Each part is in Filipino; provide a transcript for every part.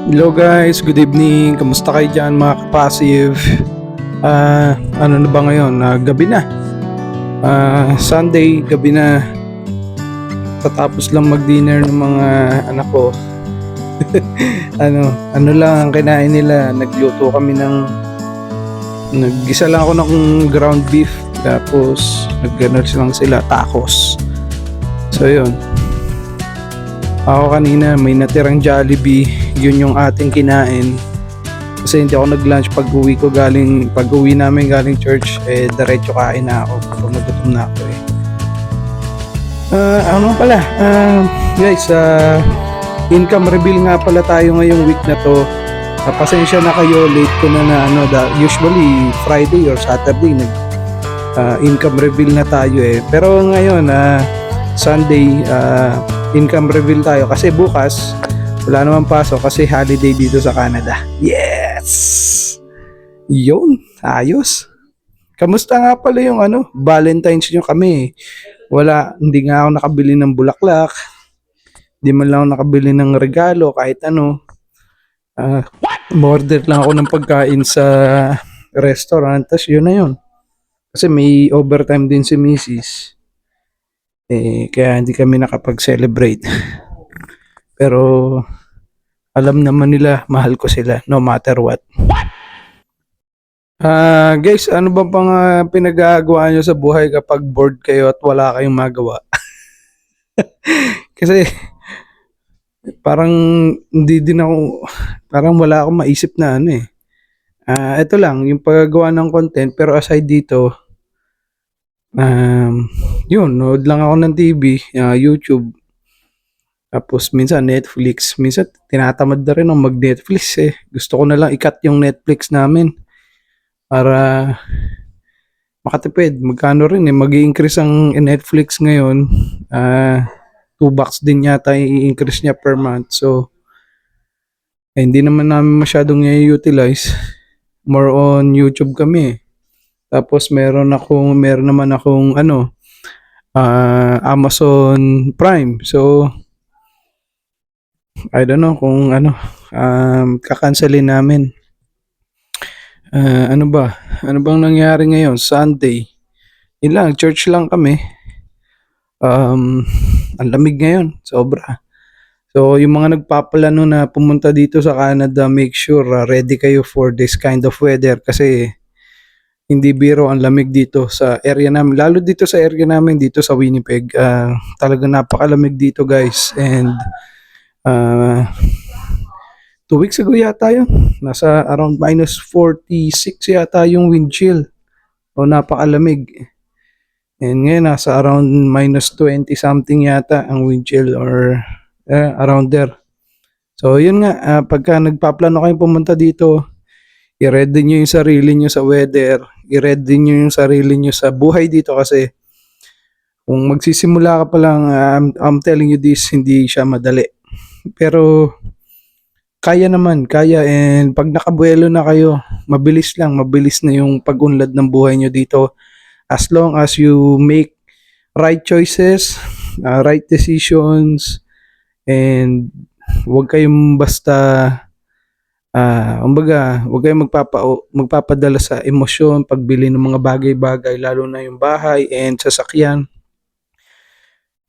Hello guys, good evening. Kamusta kayo dyan mga kapasive? Ano na ba ngayon? Gabi na. Sunday, gabi na. Tatapos lang mag-dinner ng mga anak ko. ano lang ang kinain nila. Nagluto kami naggisa lang ako ng ground beef. Tapos nag-ganun lang sila, tacos. So yun. Ako kanina may natirang Jollibee, yun yung ating kinain. Kasi hindi ako nag-lunch pag uwi namin galing church, diretso kain na ako kapag nagutom na ako eh. Guys, income reveal nga pala tayo ngayong week na to. Pasensya na kayo, late ko na usually Friday or Saturday income reveal na tayo eh. Pero ngayon, Sunday, income reveal tayo kasi bukas wala naman pasok kasi holiday dito sa Canada. Yes! Yun, ayos. Kamusta nga pala yung Valentine's nyo kami? Hindi nga ako nakabili ng bulaklak. Hindi man lang ako nakabili ng regalo kahit ano. Order lang ako ng pagkain sa restaurant. Tapos yun na yun. Kasi may overtime din si Mrs. Kaya hindi kami nakapag-celebrate. Pero alam naman nila mahal ko sila no matter what. Guys, ano ba pang pinagagawa nyo sa buhay kapag bored kayo at wala kayong magawa? Kasi parang hindi din ako, parang wala akong maisip na ito lang, yung paggagawa ng content. Pero aside dito, yun, nood lang ako ng TV, YouTube. Tapos minsan Netflix. Minsan tinatamad na rin ang mag-Netflix eh. Gusto ko na lang i-cut yung Netflix namin para makatipid. Magkano rin eh. Mag-i-increase ang Netflix ngayon. $2 din yata i-increase niya per month. So, hindi naman namin masyadong i-utilize. More on YouTube kami eh. Tapos meron naman akong Amazon Prime. So, I don't know kung kakancelin namin. Ano bang nangyari ngayon? Sunday. Yun lang, church lang kami. Ang lamig ngayon, sobra. So, yung mga nagpaplano na pumunta dito sa Canada, make sure ready kayo for this kind of weather kasi hindi biro ang lamig dito sa area namin. Lalo dito sa area namin, dito sa Winnipeg. Talagang napakalamig dito guys. And 2 weeks ago yata yun. Nasa around -46 yata yung wind chill. O napakalamig. And ngayon nasa around -20 something yata ang wind chill or around there. So yun nga, pagka nagpaplano kayong pumunta dito, i-ready nyo yung sarili nyo sa weather, i-ready nyo yung sarili nyo sa buhay dito kasi kung magsisimula ka pa lang, I'm telling you this, hindi siya madali. Pero kaya and pag nakabuelo na kayo, mabilis na yung pag-unlad ng buhay nyo dito as long as you make right choices, right decisions, and huwag kayong basta huwag kayong magpapadala sa emosyon pagbili ng mga bagay-bagay, lalo na yung bahay and sasakyan.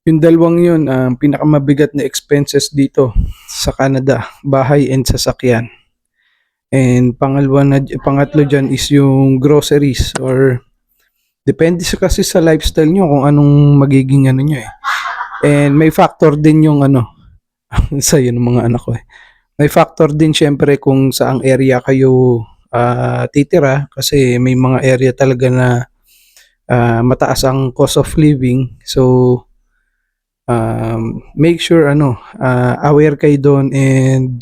Yung dalawang yun, ang pinakamabigat na expenses dito sa Canada, bahay and sasakyan. And pangatlo dyan is yung groceries or depende kasi sa lifestyle nyo kung anong magiging nyo eh. And may factor din yung sa'yo ng mga anak ko eh. May factor din syempre kung saang area kayo titira kasi may mga area talaga na mataas ang cost of living. So, make sure aware kayo doon and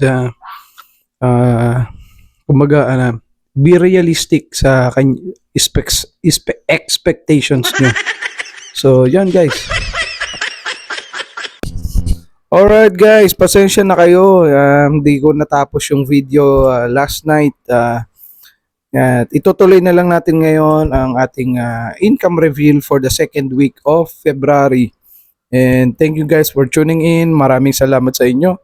be realistic sa expectations nyo. So, yan guys. Alright guys, pasensya na kayo. Hindi ko natapos yung video last night. Itutuloy na lang natin ngayon ang ating income reveal for the second week of February. And thank you guys for tuning in. Maraming salamat sa inyo.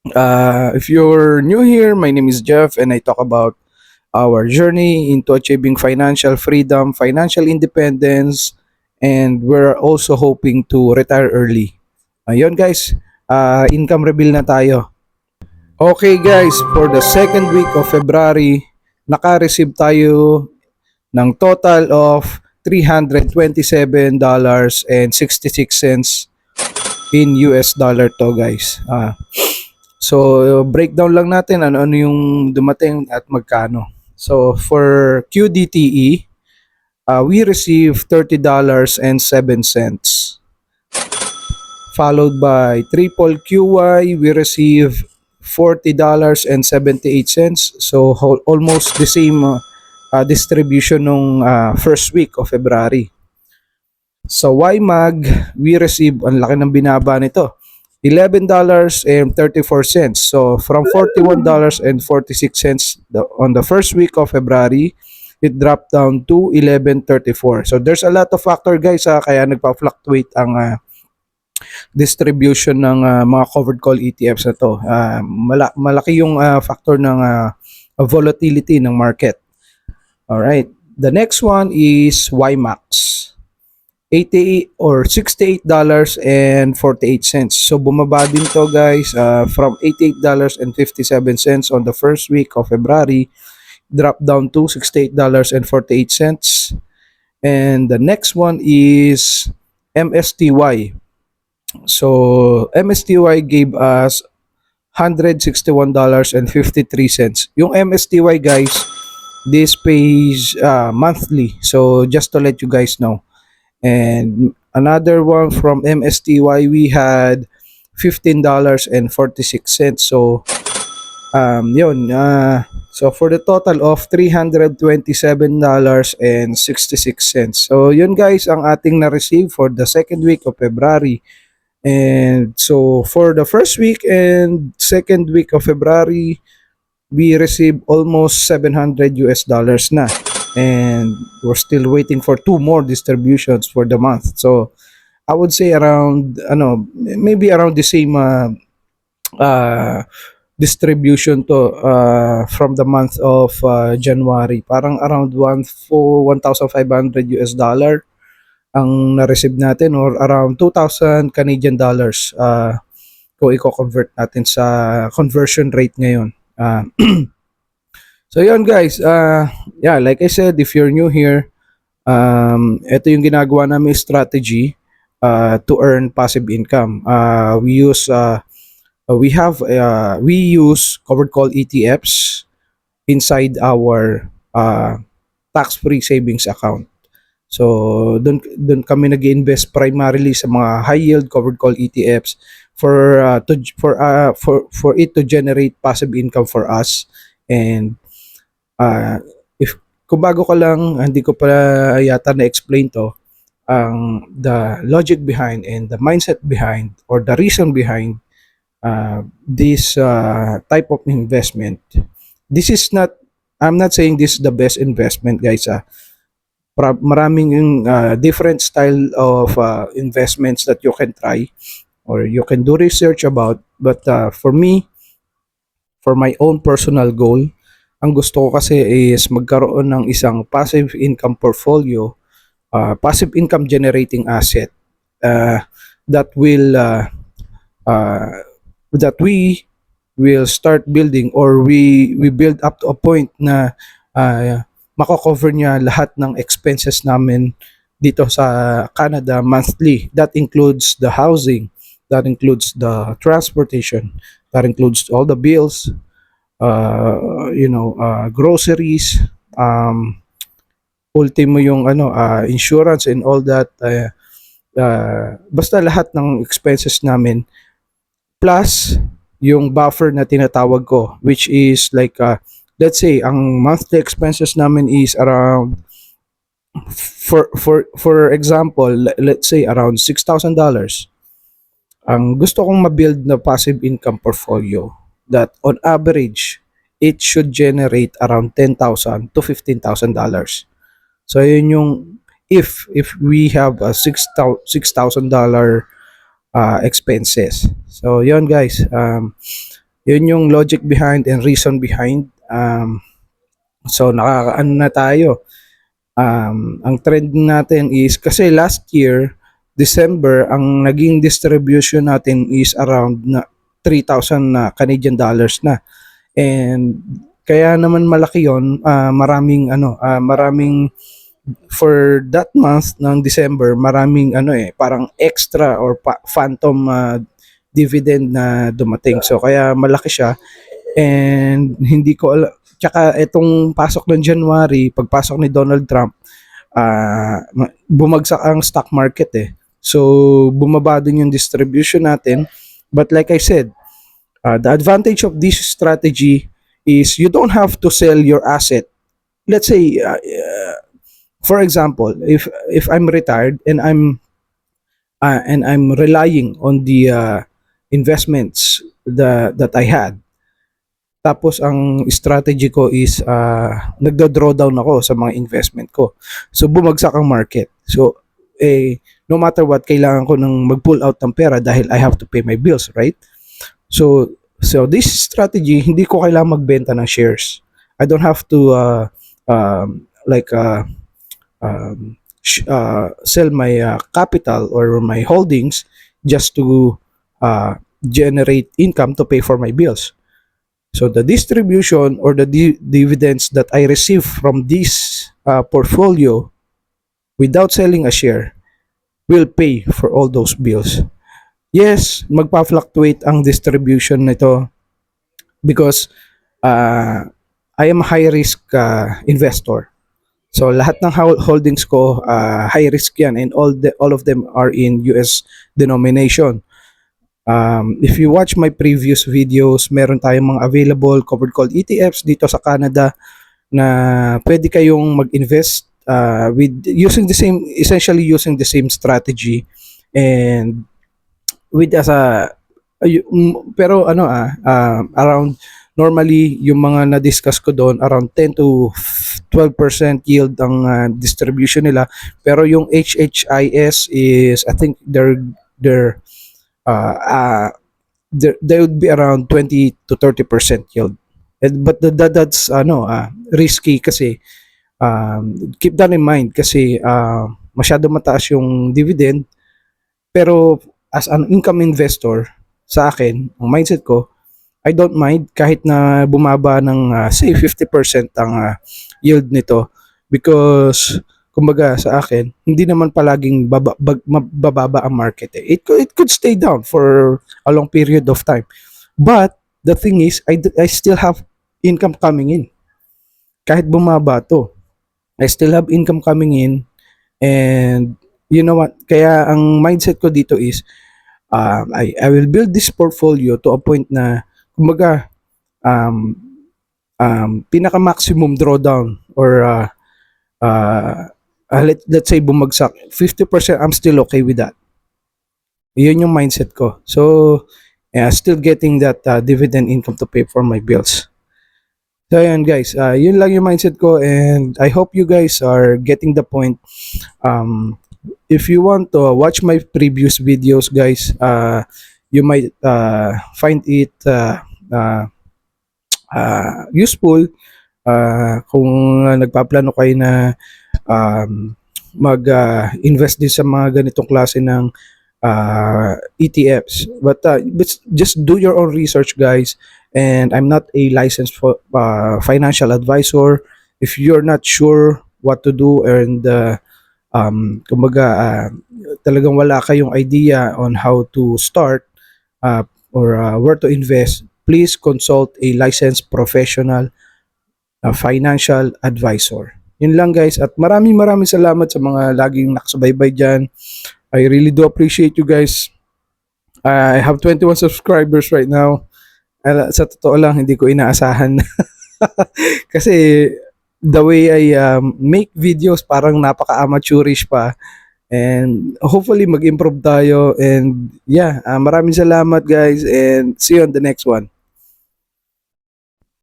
If you're new here, my name is Jeff and I talk about our journey into achieving financial freedom, financial independence, and we're also hoping to retire early. Ayun guys, income reveal na tayo. Okay guys, for the second week of February, naka-receive tayo ng total of $327.66 in US dollar to guys. So breakdown lang natin ano-ano yung dumating at magkano. So for QDTE, we received $30.07. Followed by triple QY, we receive $40.78. So almost the same distribution nung first week of February. Sa YMAG, we receive, ang laki ng binaba nito, $11.34. So from $41.46 on the first week of February, it dropped down to $11.34. So there's a lot of factor guys kaya nagpa-fluctuate ang distribution ng mga covered call ETFs na to. Malaki yung factor ng volatility ng market. All right. The next one is YMAX. 88 or $68.48. So bumaba din to guys from $88.57 on the first week of February, dropped down to $68.48. And the next one is MSTY. So MSTY gave us $161.53. Yung MSTY guys, this pays monthly. So just to let you guys know. And another one from MSTY, we had $15.46. So yun, so for the total of $327.66. So yun guys ang ating na-receive for the second week of February. And so for the first week and second week of February, we received almost $700 na. And we're still waiting for two more distributions for the month. So I would say around maybe around the same distribution to from the month of January. Parang around $1,500 ang na-receive natin or around 2,000 Canadian dollars kung i-convert natin sa conversion rate ngayon. So yun guys, yeah, like I said, if you're new here, ito yung ginagawa namin strategy to earn passive income. We use covered call ETFs inside our tax-free savings account. So doon kami nag-invest primarily sa mga high yield covered call ETFs for it to generate passive income for us. And if kung bago ka lang, hindi ko pa yata na-explain to, the logic behind and the mindset behind or the reason behind this type of investment. This is not, I'm not saying this is the best investment guys. Maraming different style of investments that you can try or you can do research about. But for me, for my own personal goal, ang gusto ko kasi is magkaroon ng isang passive income portfolio, passive income generating asset that we will start building or we build up to a point na mako-cover niya lahat ng expenses namin dito sa Canada monthly. That includes the housing, that includes the transportation, that includes all the bills, groceries, ultimo yung insurance and all that. Basta lahat ng expenses namin plus yung buffer na tinatawag ko, which is like let's say ang monthly expenses namin is around for example, let's say around $6,000. Ang gusto kong ma-build na passive income portfolio that on average it should generate around $10,000 to $15,000. So yun yung if we have a $6,000 expenses. So yun guys, Yun yung logic behind and reason behind. So nakakaano na tayo. Ang trend natin is kasi last year December ang naging distribution natin is around na 3,000 na Canadian dollars na. And kaya naman malaki yon, maraming for that month ng December, maraming parang extra or phantom dividend na dumating. So kaya malaki siya, and hindi ko alam. Tsaka itong pasok ng January, pagpasok ni Donald Trump, bumagsak ang stock market eh. So bumaba din yung distribution natin. But like I said, the advantage of this strategy is you don't have to sell your asset. Let's say, for example, if I'm retired and I'm relying on the investments that I had, tapos ang strategy ko is nagdo-draw down ako sa mga investment ko. So bumagsak ang market. So no matter what, kailangan ko nang mag-pull out ng pera dahil I have to pay my bills, right? So this strategy, hindi ko kailangan magbenta ng shares. I don't have to sell my capital or my holdings just to generate income to pay for my bills. So the distribution or the dividends that I receive from this portfolio without selling a share will pay for all those bills. Yes, magpa-fluctuate ang distribution nito because I am a high risk investor. So lahat ng holdings ko high risk yan, and all of them are in US denomination. If you watch my previous videos, meron tayong mga available covered call ETFs dito sa Canada na pwede kayong mag-invest with essentially using the same strategy, and with pero around normally yung mga na-discuss ko doon, around 10 to 12% yield ang distribution nila, pero yung HHIS is I think they would be around 20 to 30% yield. But that's risky kasi keep that in mind kasi masyado mataas yung dividend, pero as an income investor, sa akin, ang mindset ko, I don't mind kahit na bumaba ng say 50% ang yield nito, because kumbaga sa akin, hindi naman palaging bababa ang market eh. It could stay down for a long period of time. But the thing is, I still have income coming in. Kahit bumaba to, I still have income coming in, and you know what? Kaya ang mindset ko dito is I will build this portfolio to a point na kumbaga pinaka maximum drawdown or let's say bumagsak 50%, I'm still okay with that. Yun yung mindset ko. So still getting that dividend income to pay for my bills. So ayan guys, yun lang yung mindset ko, and I hope you guys are getting the point. If you want to watch my previous videos guys, you might find it useful kung nagpaplano kayo na mag-invest din sa mga ganitong klase ng ETFs. But just do your own research guys, and I'm not a licensed financial advisor. If you're not sure what to do, and kumbaga talagang wala kayong idea on how to start or where to invest, please consult a licensed professional financial advisor. Yun lang guys, at maraming salamat sa mga laging nakasubaybay dyan. I really do appreciate you guys. I have 21 subscribers right now. Sa totoo lang, hindi ko inaasahan. Kasi the way I make videos, parang napaka-amateurish pa. And hopefully mag-improve tayo. And yeah, maraming salamat guys, and see you on the next one.